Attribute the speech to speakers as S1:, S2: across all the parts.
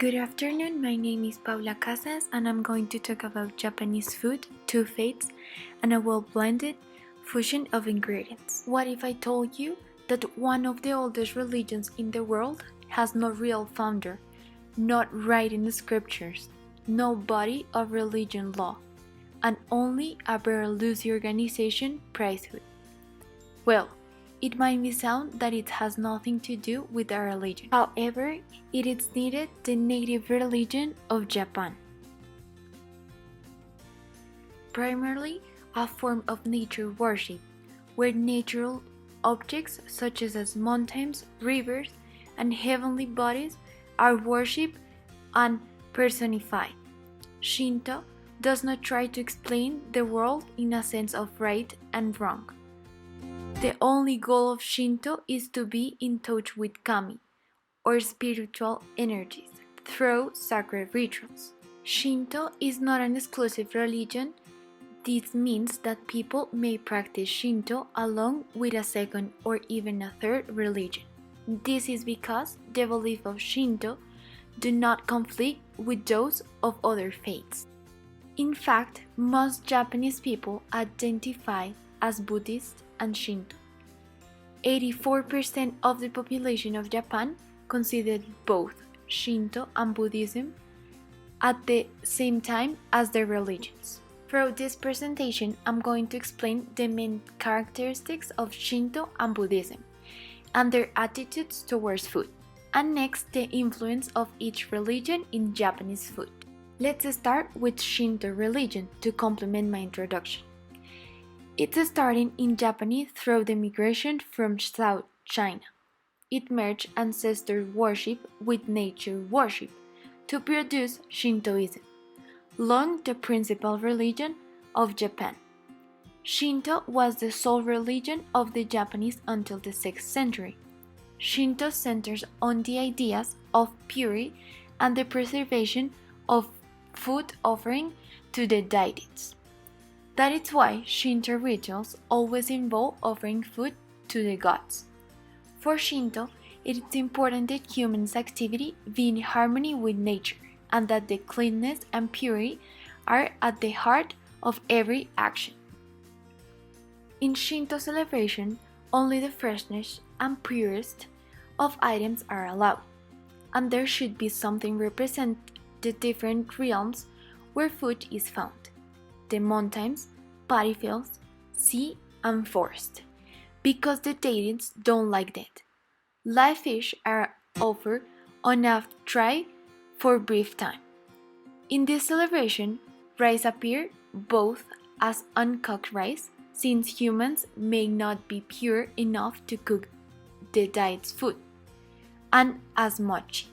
S1: Good afternoon, my name is Paula and I'm going to talk about Japanese food, two faiths, and a well-blended fusion of ingredients. What if I told you that one of the oldest religions in the world has no real founder, not writing the scriptures, no body of religion law, and only a very loose organization priesthood? Well, it might be sound that it has nothing to do with a religion. However, it is needed the native religion of Japan. Primarily a form of nature worship, where natural objects such as mountains, rivers, and heavenly bodies are worshipped and personified. Shinto does not try to explain the world in a sense of right and wrong. The only goal of Shinto is to be in touch with kami, or spiritual energies, through sacred rituals. Shinto is not an exclusive religion. This means that people may practice Shinto along with a second or even a third religion. This is because the beliefs of Shinto do not conflict with those of other faiths. In fact, most Japanese people identify as Buddhist and Shinto. 84% of the population of Japan considered both Shinto and Buddhism at the same time as their religions. Throughout this presentation, I'm going to explain the main characteristics of Shinto and Buddhism and their attitudes towards food, and next the influence of each religion in Japanese food. Let's start with Shinto religion to complement my introduction. It's starting in Japan through the migration from South China. It merged ancestor worship with nature worship to produce Shintoism, long the principal religion of Japan. Shinto was the sole religion of the Japanese until the 6th century. Shinto centers on the ideas of purity and the preservation of food offering to the deities. That is why Shinto rituals always involve offering food to the gods. For Shinto, it is important that humans' activity be in harmony with nature and that the cleanness and purity are at the heart of every action. In Shinto celebration, only the freshness and purest of items are allowed, and there should be something represent the different realms where food is found: the mountains, paddy fields, sea, and forest, because the deities don't like that. Live fish are offered on a tray for brief time. In this celebration, rice appears both as uncooked rice, since humans may not be pure enough to cook the deity's food, and as mochi.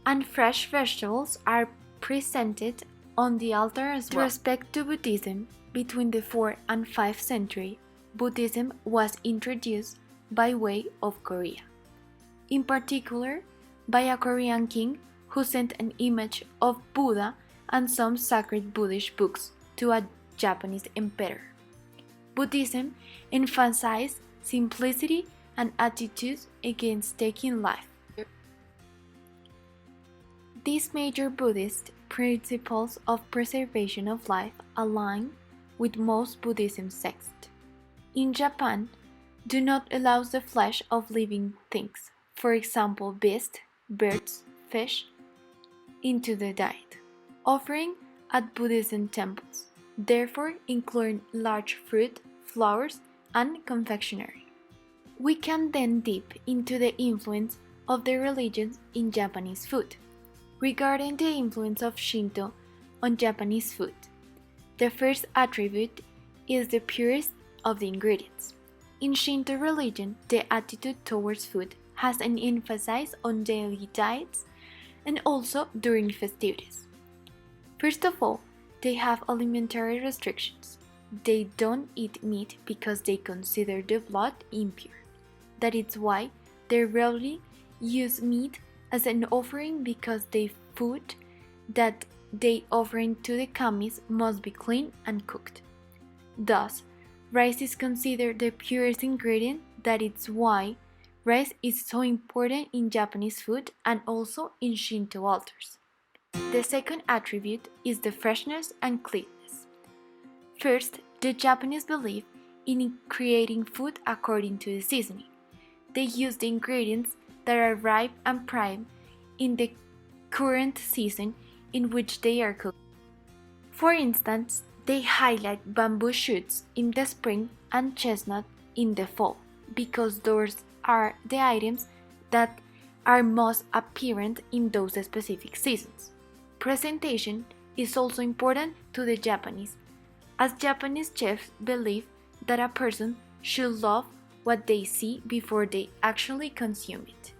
S1: And fresh vegetables are presented on the altar as well. With respect to Buddhism, between the 4th and 5th century, Buddhism was introduced by way of Korea. In particular, by a Korean king who sent an image of Buddha and some sacred Buddhist books to a Japanese emperor. Buddhism emphasized simplicity and attitudes against taking life. These major Buddhist principles of preservation of life align with most Buddhism sects. In Japan, do not allow the flesh of living things, for example beasts, birds, fish, into the diet. Offering at Buddhism temples, therefore include large fruit, flowers, and confectionery. We can then dip into the influence of the religions in Japanese food. Regarding the influence of Shinto on Japanese food, the first attribute is the purest of the ingredients. In Shinto religion, the attitude towards food has an emphasis on daily diets and also during festivities. First of all, they have alimentary restrictions. They don't eat meat because they consider the blood impure. That is why they rarely use meat as an offering, because the food that they offering to the kamis must be clean and cooked. Thus, rice is considered the purest ingredient. That is why rice is so important in Japanese food and also in Shinto altars. The second attribute is the freshness and cleanness. First, the Japanese believe in creating food according to the seasoning. They use the ingredients that are ripe and prime in the current season in which they are cooked. For instance, they highlight bamboo shoots in the spring and chestnut in the fall because those are the items that are most apparent in those specific seasons. Presentation is also important to the Japanese, as Japanese chefs believe that a person should love what they see before they actually consume it.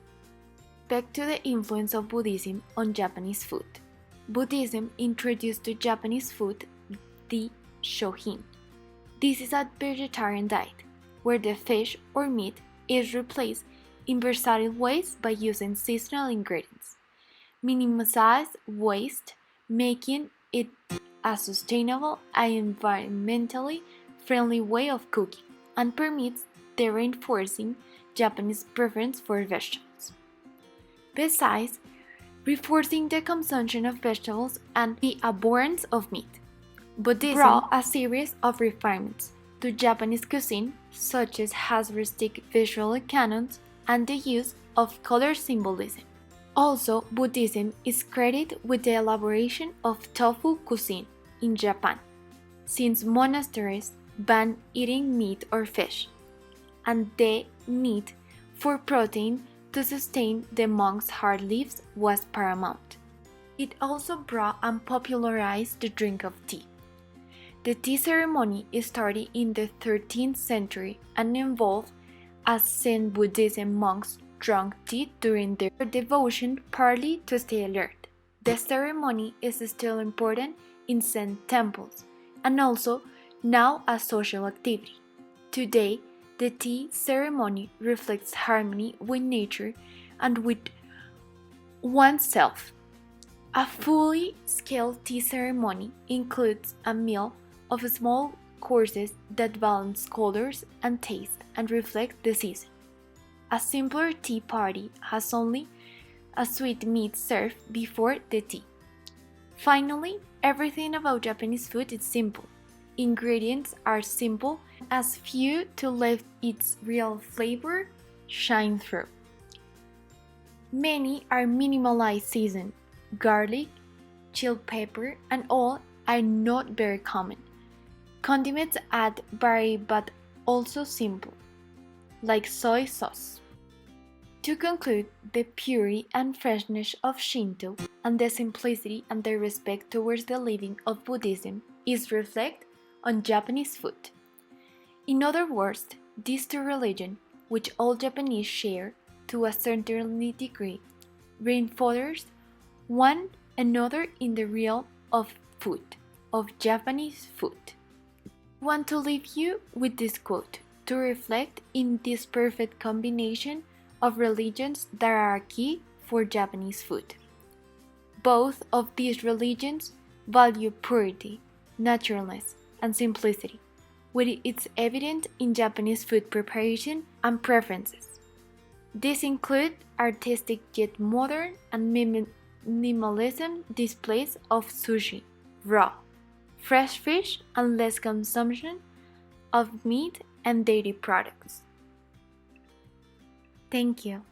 S1: Back to the influence of Buddhism on Japanese food. Buddhism introduced to Japanese food the shohin. This is a vegetarian diet, where the fish or meat is replaced in versatile ways by using seasonal ingredients, minimize waste, making it a sustainable and environmentally friendly way of cooking, and permits the reinforcing Japanese preference for vegetables. Besides, reinforcing the consumption of vegetables and the abhorrence of meat, Buddhism brought a series of refinements to Japanese cuisine, such as has rustic visual canons and the use of color symbolism. Also, Buddhism is credited with the elaboration of tofu cuisine in Japan, since monasteries ban eating meat or fish, and the need for protein to sustain the monks' hard lives was paramount. It also brought and popularized the drink of tea. The tea ceremony started in the 13th century and involved as Zen Buddhism monks drank tea during their devotion partly to stay alert. The ceremony is still important in Zen temples and also now a social activity. Today, the tea ceremony reflects harmony with nature and with oneself. A fully scaled tea ceremony includes a meal of small courses that balance colors and taste and reflect the season. A simpler tea party has only a sweet meat served before the tea. Finally, everything about Japanese food is simple. Ingredients are simple, as few to let its real flavor shine through. Many are minimalized seasoned. Garlic, chili pepper, and all are not very common. Condiments add vary but also simple, like soy sauce. To conclude, the purity and freshness of Shinto and the simplicity and the respect towards the living of Buddhism is reflected on Japanese food. In other words, these two religions, which all Japanese share to a certain degree, reinforce one another in the realm of food, of Japanese food. I want to leave you with this quote to reflect in this perfect combination of religions that are key for Japanese food. Both of these religions value purity, naturalness, and simplicity, which is evident in Japanese food preparation and preferences. These include artistic yet modern and minimalism displays of sushi, raw, fresh fish, and less consumption of meat and dairy products. Thank you.